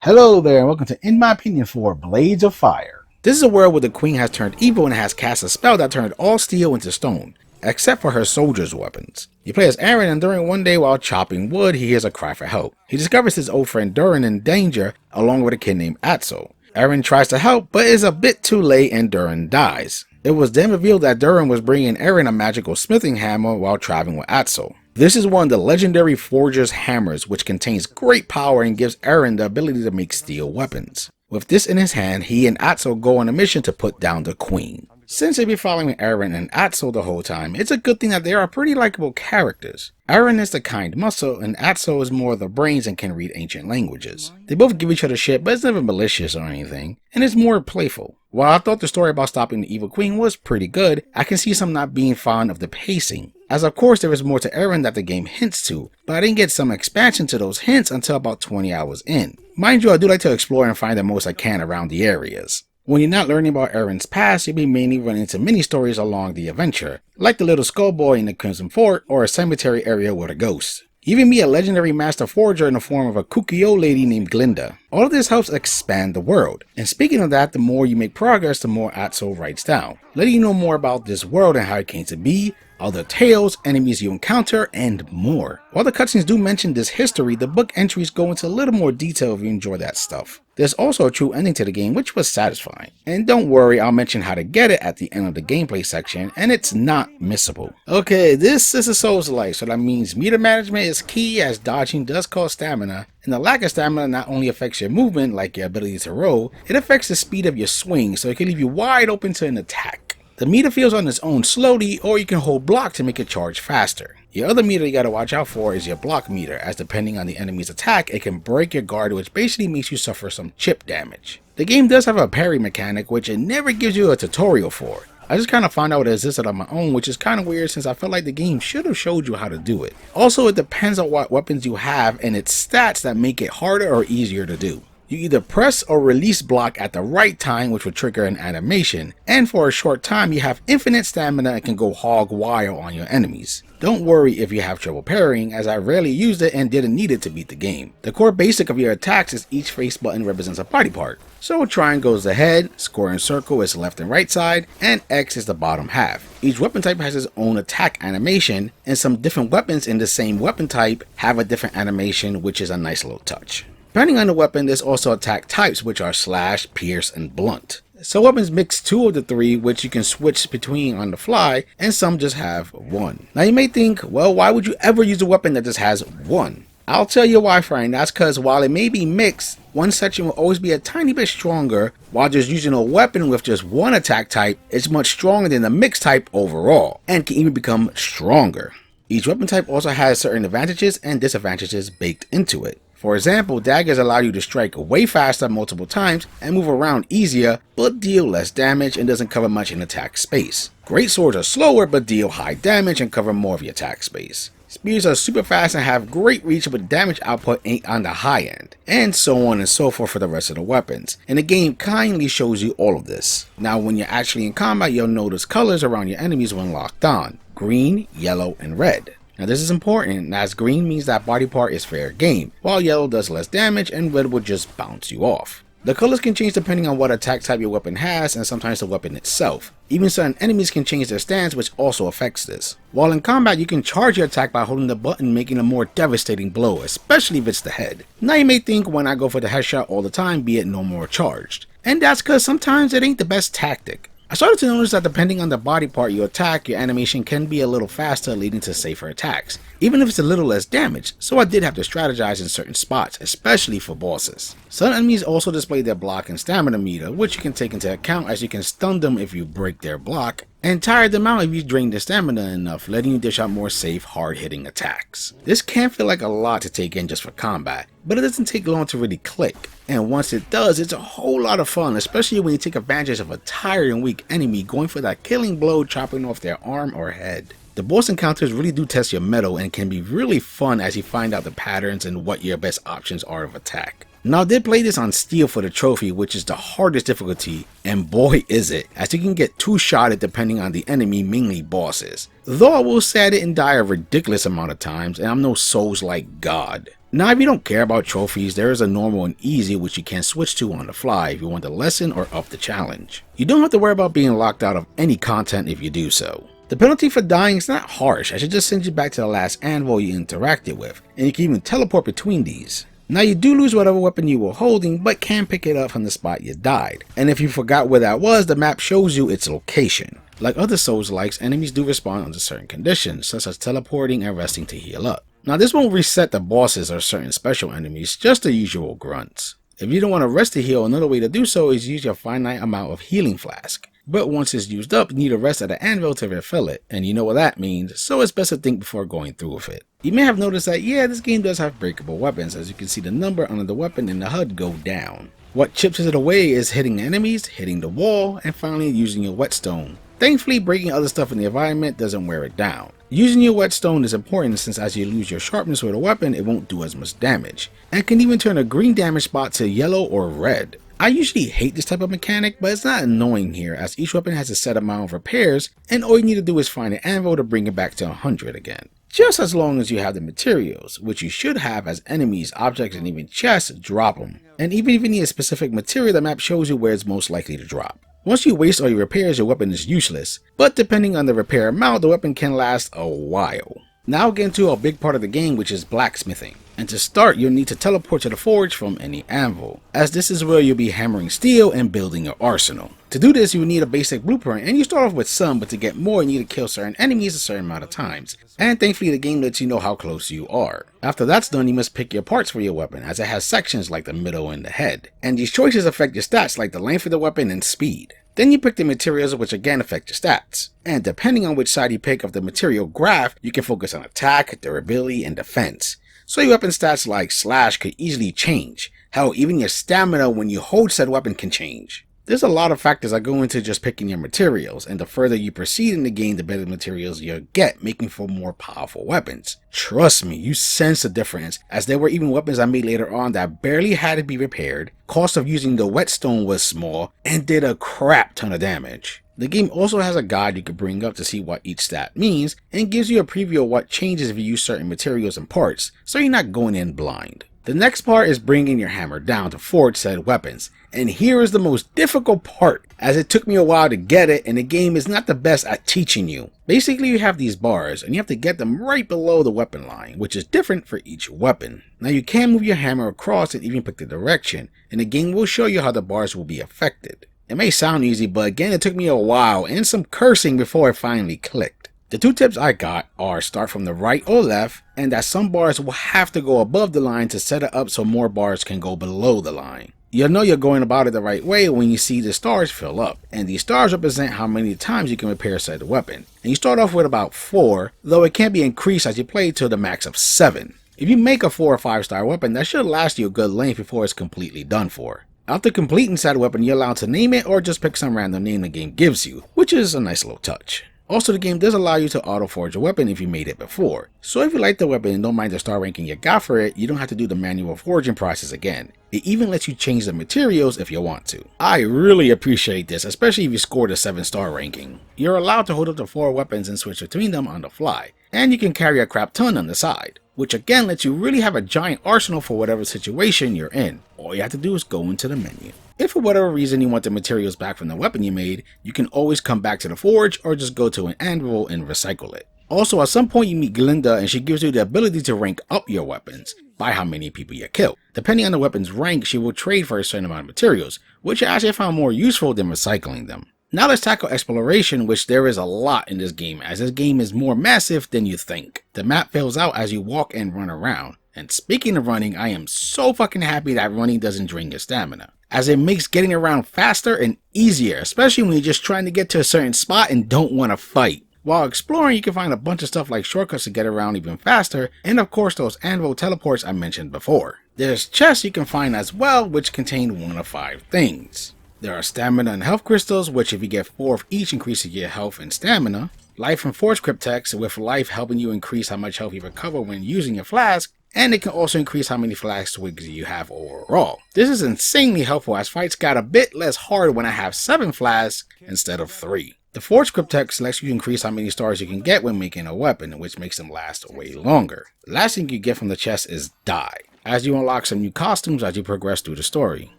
Hello there, and welcome to In My Opinion for Blades of Fire. This is a world where the queen has turned evil and has cast a spell that turned all steel into stone, except for her soldiers' weapons. You play as Aaron, and during one day while chopping wood, he hears a cry for help. He discovers his old friend Durin in danger, along with a kid named Atso. Aaron tries to help, but is a bit too late and Durin dies. It was then revealed that Durin was bringing Aaron a magical smithing hammer while traveling with Atso. This is one of the legendary Forger's hammers, which contains great power and gives Aaron the ability to make steel weapons. With this in his hand, he and Atso go on a mission to put down the queen. Since they've been following Aaron and Atso the whole time, it's a good thing that they are pretty likable characters. Aaron is the kind muscle, and Atso is more of the brains and can read ancient languages. They both give each other shit, but it's never malicious or anything, and it's more playful. While I thought the story about stopping the evil queen was pretty good, I can see some not being fond of the pacing, as of course there is more to Aaron that the game hints to, but I didn't get some expansion to those hints until about 20 hours in. Mind you, I do like to explore and find the most I can around the areas. When you're not learning about Aaron's past, you'll be mainly running into mini-stories along the adventure, like the little skull boy in the Crimson Fort or a cemetery area with a ghost. You even meet a legendary master forger in the form of a Kukio lady named Glinda. All of this helps expand the world. And speaking of that, the more you make progress, the more Atso writes down, letting you know more about this world and how it came to be, other tales, enemies you encounter, and more. While the cutscenes do mention this history, the book entries go into a little more detail if you enjoy that stuff. There's also a true ending to the game, which was satisfying. And don't worry, I'll mention how to get it at the end of the gameplay section, and it's not missable. Okay, this is a Souls-like, so that means meter management is key, as dodging does cost stamina, and the lack of stamina not only affects your movement, like your ability to roll, it affects the speed of your swing, so it can leave you wide open to an attack. The meter feels on its own slowly, or you can hold block to make it charge faster. Your other meter you gotta watch out for is your block meter, as depending on the enemy's attack, it can break your guard, which basically makes you suffer some chip damage. The game does have a parry mechanic, which it never gives you a tutorial for. I just kind of found out it existed on my own, which is kind of weird since I felt like the game should have showed you how to do it. Also, it depends on what weapons you have and its stats that make it harder or easier to do. You either press or release block at the right time, which will trigger an animation, and for a short time you have infinite stamina and can go hog wild on your enemies. Don't worry if you have trouble parrying, as I rarely used it and didn't need it to beat the game. The core basic of your attacks is each face button represents a body part. So triangle is the head, square and circle is left and right side, and X is the bottom half. Each weapon type has its own attack animation, and some different weapons in the same weapon type have a different animation, which is a nice little touch. Depending on the weapon, there's also attack types, which are slash, pierce, and blunt. Some weapons mix two of the three, which you can switch between on the fly, and some just have one. Now you may think, well, why would you ever use a weapon that just has one? I'll tell you why, friend. That's because while it may be mixed, one section will always be a tiny bit stronger, while just using a weapon with just one attack type is much stronger than the mixed type overall, and can even become stronger. Each weapon type also has certain advantages and disadvantages baked into it. For example, daggers allow you to strike way faster multiple times and move around easier, but deal less damage and doesn't cover much in attack space. Great swords are slower but deal high damage and cover more of your attack space. Spears are super fast and have great reach, but damage output ain't on the high end, and so on and so forth for the rest of the weapons, and the game kindly shows you all of this. Now when you're actually in combat, you'll notice colors around your enemies when locked on: green, yellow, and red. Now this is important, as green means that body part is fair game, while yellow does less damage and red will just bounce you off. The colors can change depending on what attack type your weapon has, and sometimes the weapon itself. Even certain enemies can change their stance, which also affects this. While in combat, you can charge your attack by holding the button, making a more devastating blow, especially if it's the head. Now you may think, when I go for the headshot all the time, be it no more charged. And that's because sometimes it ain't the best tactic. I started to notice that depending on the body part you attack, your animation can be a little faster, leading to safer attacks, even if it's a little less damage, so I did have to strategize in certain spots, especially for bosses. Some enemies also display their block and stamina meter, which you can take into account, as you can stun them if you break their block, and tire them out if you drain their stamina enough, letting you dish out more safe, hard-hitting attacks. This can feel like a lot to take in just for combat, but it doesn't take long to really click, and once it does, it's a whole lot of fun, especially when you take advantage of a tired and weak enemy going for that killing blow, chopping off their arm or head. The boss encounters really do test your mettle and can be really fun as you find out the patterns and what your best options are of attack. Now I did play this on Steel for the trophy, which is the hardest difficulty, and boy is it, as you can get two-shotted depending on the enemy, mainly bosses. Though I will say I didn't die a ridiculous amount of times, and I'm no Souls-like god. Now if you don't care about trophies, there is a normal and easy which you can switch to on the fly if you want the lesson or up the challenge. You don't have to worry about being locked out of any content if you do so. The penalty for dying is not harsh, as it just sends you back to the last anvil you interacted with, and you can even teleport between these. Now you do lose whatever weapon you were holding, but can pick it up from the spot you died, and if you forgot where that was, the map shows you its location. Like other Souls-likes, enemies do respond under certain conditions, such as teleporting and resting to heal up. Now this won't reset the bosses or certain special enemies, just the usual grunts. If you don't want to rest to heal, another way to do so is use your finite amount of healing flask. But once it's used up, you need to rest at the anvil to refill it, and you know what that means, so it's best to think before going through with it. You may have noticed that yeah, this game does have breakable weapons, as you can see the number under the weapon in the HUD go down. What chips it away is hitting enemies, hitting the wall, and finally using your whetstone. Thankfully, breaking other stuff in the environment doesn't wear it down. Using your whetstone is important since as you lose your sharpness with a weapon, it won't do as much damage, and can even turn a green damage spot to yellow or red. I usually hate this type of mechanic, but it's not annoying here as each weapon has a set amount of repairs, and all you need to do is find an anvil to bring it back to 100 again. Just as long as you have the materials, which you should have, as enemies, objects, and even chests drop them. And even if you need a specific material, the map shows you where it's most likely to drop. Once you waste all your repairs, your weapon is useless, but depending on the repair amount, the weapon can last a while. Now get into a big part of the game, which is blacksmithing. And to start, you'll need to teleport to the forge from any anvil, as this is where you'll be hammering steel and building your arsenal. To do this, you will need a basic blueprint, and you start off with some, but to get more you need to kill certain enemies a certain amount of times, and thankfully the game lets you know how close you are. After that's done, you must pick your parts for your weapon, as it has sections like the middle and the head, and these choices affect your stats like the length of the weapon and speed. Then you pick the materials, which again affect your stats, and depending on which side you pick of the material graph, you can focus on attack, durability, and defense. So your weapon stats like slash could easily change. Hell, even your stamina when you hold said weapon can change. There's a lot of factors that go into just picking your materials, and the further you proceed in the game, the better materials you'll get, making for more powerful weapons. Trust me, you sense the difference, as there were even weapons I made later on that barely had to be repaired, cost of using the whetstone was small, and did a crap ton of damage. The game also has a guide you can bring up to see what each stat means, and gives you a preview of what changes if you use certain materials and parts, so you're not going in blind. The next part is bringing your hammer down to forge said weapons, and here is the most difficult part, as it took me a while to get it and the game is not the best at teaching you. Basically you have these bars and you have to get them right below the weapon line, which is different for each weapon. Now you can move your hammer across and even pick the direction, and the game will show you how the bars will be affected. It may sound easy, but again it took me a while and some cursing before it finally clicked. The two tips I got are start from the right or left, and that some bars will have to go above the line to set it up so more bars can go below the line. You'll know you're going about it the right way when you see the stars fill up, and these stars represent how many times you can repair said weapon. And you start off with about 4, though it can be increased as you play to the max of 7. If you make a 4 or 5 star weapon, that should last you a good length before it's completely done for. After completing said weapon, you're allowed to name it or just pick some random name the game gives you, which is a nice little touch. Also, the game does allow you to auto forge a weapon if you made it before, so if you like the weapon and don't mind the star ranking you got for it, you don't have to do the manual forging process again. It even lets you change the materials if you want to. I really appreciate this, especially if you scored a 7-star ranking. You're allowed to hold up to 4 weapons and switch between them on the fly, and you can carry a crap ton on the side, which again lets you really have a giant arsenal for whatever situation you're in. All you have to do is go into the menu. If for whatever reason you want the materials back from the weapon you made, you can always come back to the forge or just go to an anvil and recycle it. Also, at some point you meet Glinda and she gives you the ability to rank up your weapons by how many people you kill. Depending on the weapon's rank, she will trade for a certain amount of materials, which I actually found more useful than recycling them. Now let's tackle exploration, which there is a lot in this game, as this game is more massive than you think. The map fills out as you walk and run around. And speaking of running, I am so fucking happy that running doesn't drain your stamina, as it makes getting around faster and easier, especially when you're just trying to get to a certain spot and don't want to fight. While exploring, you can find a bunch of stuff like shortcuts to get around even faster, and of course those anvil teleports I mentioned before. There's chests you can find as well, which contain 1 of 5 things. There are stamina and health crystals, which if you get 4 of each increases your health and stamina. Life and forge cryptex, with life helping you increase how much health you recover when using your flask, and it can also increase how many flask twigs you have overall. This is insanely helpful as fights got a bit less hard when I have 7 flasks instead of 3. The Forge Cryptex lets you increase how many stars you can get when making a weapon, which makes them last way longer. The last thing you get from the chest is dye, as you unlock some new costumes as you progress through the story,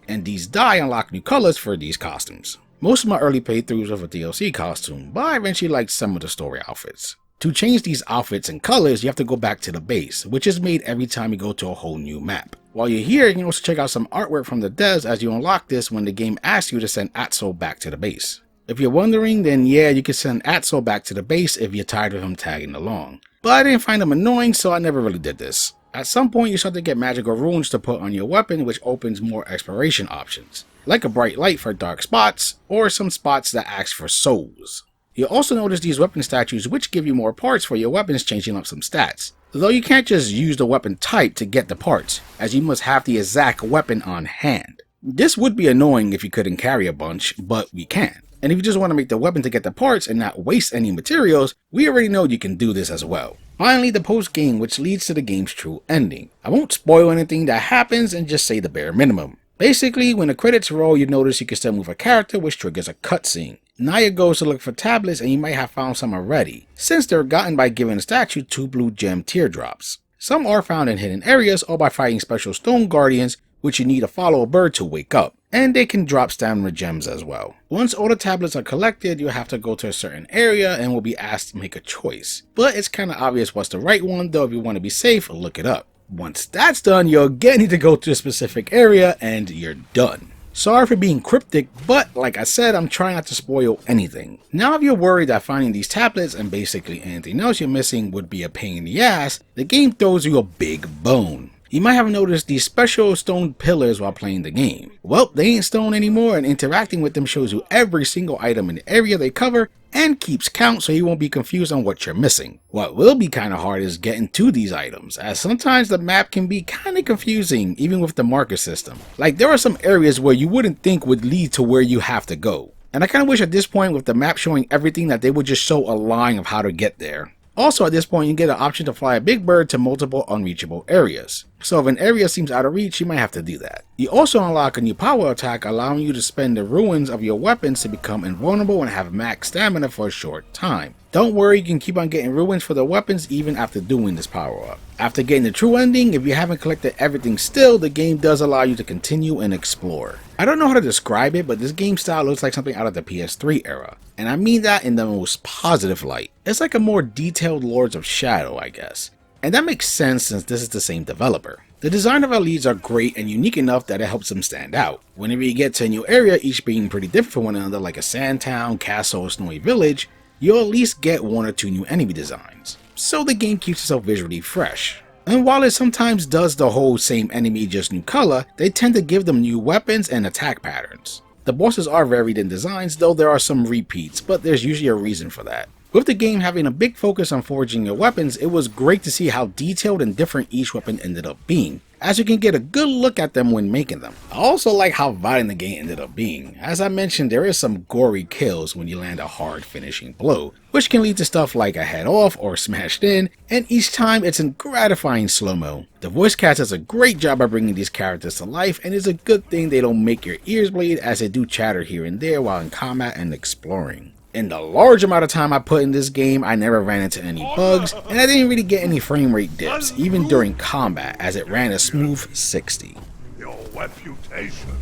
and these dye unlock new colors for these costumes. Most of my early playthroughs were a DLC costume, but I eventually liked some of the story outfits. To change these outfits and colors, you have to go back to the base, which is made every time you go to a whole new map. While you're here, you can also check out some artwork from the devs as you unlock this when the game asks you to send Atso back to the base. If you're wondering, then yeah, you can send Atso back to the base if you're tired of him tagging along. But I didn't find him annoying, so I never really did this. At some point, you start to get magical runes to put on your weapon, which opens more exploration options, like a bright light for dark spots, or some spots that ask for souls. You'll also notice these weapon statues which give you more parts for your weapons, changing up some stats. Though you can't just use the weapon type to get the parts, as you must have the exact weapon on hand. This would be annoying if you couldn't carry a bunch, but we can. And if you just want to make the weapon to get the parts and not waste any materials, we already know you can do this as well. Finally, the post-game, which leads to the game's true ending. I won't spoil anything that happens and just say the bare minimum. Basically, when the credits roll, you notice you can still move a character, which triggers a cutscene. Now your goal is to look for tablets, and you might have found some already, since they're gotten by giving a statue 2 blue gem teardrops. Some are found in hidden areas or by fighting special stone guardians, which you need to follow a bird to wake up, and they can drop stamina gems as well. Once all the tablets are collected, you'll have to go to a certain area and will be asked to make a choice. But it's kinda obvious what's the right one, though if you want to be safe, look it up. Once that's done, you'll again need to go to a specific area and you're done. Sorry for being cryptic, but like I said, I'm trying not to spoil anything. Now if you're worried that finding these tablets and basically anything else you're missing would be a pain in the ass, the game throws you a big bone. You might have noticed these special stone pillars while playing the game. Well, they ain't stone anymore, and interacting with them shows you every single item in the area they cover and keeps count so you won't be confused on what you're missing. What will be kinda hard is getting to these items, as sometimes the map can be kinda confusing even with the marker system. Like there are some areas where you wouldn't think would lead to where you have to go. And I kinda wish at this point with the map showing everything that they would just show a line of how to get there. Also at this point you get an option to fly a big bird to multiple unreachable areas. So if an area seems out of reach, you might have to do that. You also unlock a new power attack allowing you to spend the ruins of your weapons to become invulnerable and have max stamina for a short time. Don't worry, you can keep on getting ruins for the weapons even after doing this power up. After getting the true ending, if you haven't collected everything still, the game does allow you to continue and explore. I don't know how to describe it, but this game style looks like something out of the PS3 era. And I mean that in the most positive light. It's like a more detailed Lords of Shadow, I guess. And that makes sense since this is the same developer. The design of our leads are great and unique enough that it helps them stand out. Whenever you get to a new area, each being pretty different from one another like a sand town, castle, or snowy village, you'll at least get 1 or 2 new enemy designs. So the game keeps itself visually fresh. And while it sometimes does the whole same enemy just new color, they tend to give them new weapons and attack patterns. The bosses are varied in designs, though there are some repeats, but there's usually a reason for that. With the game having a big focus on forging your weapons, it was great to see how detailed and different each weapon ended up being, as you can get a good look at them when making them. I also like how violent the game ended up being. As I mentioned, there is some gory kills when you land a hard finishing blow, which can lead to stuff like a head off or smashed in, and each time it's in gratifying slow-mo. The voice cast does a great job of bringing these characters to life, and it's a good thing they don't make your ears bleed as they do chatter here and there while in combat and exploring. In the large amount of time I put in this game, I never ran into any bugs, and I didn't really get any frame rate dips, even during combat, as it ran a smooth 60. Your reputation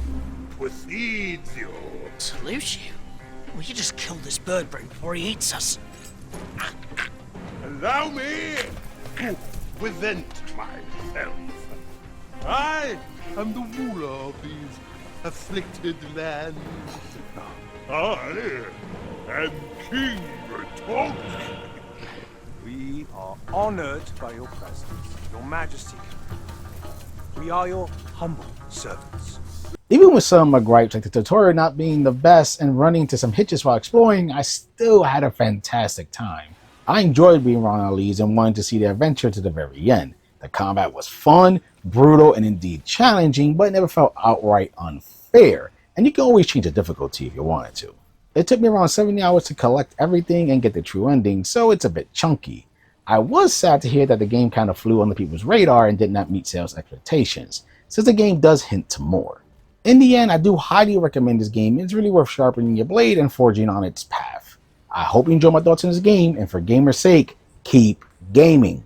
precedes you. Salute you? We could just kill this bird brain before he eats us. Allow me to present myself. I am the ruler of these afflicted lands. I am King Talk. We are honored by your presence, your majesty. We are your humble servants. Even with some of my gripes like the tutorial not being the best and running into some hitches while exploring, I still had a fantastic time. I enjoyed being around our leads and wanted to see the adventure to the very end. The combat was fun, brutal, and indeed challenging, but it never felt outright unfair, and you can always change the difficulty if you wanted to. It took me around 70 hours to collect everything and get the true ending, so it's a bit chunky. I was sad to hear that the game kind of flew on the people's radar and did not meet sales expectations, since the game does hint to more. In the end, I do highly recommend this game. It's really worth sharpening your blade and forging on its path. I hope you enjoy my thoughts on this game, and for gamer's sake, keep gaming.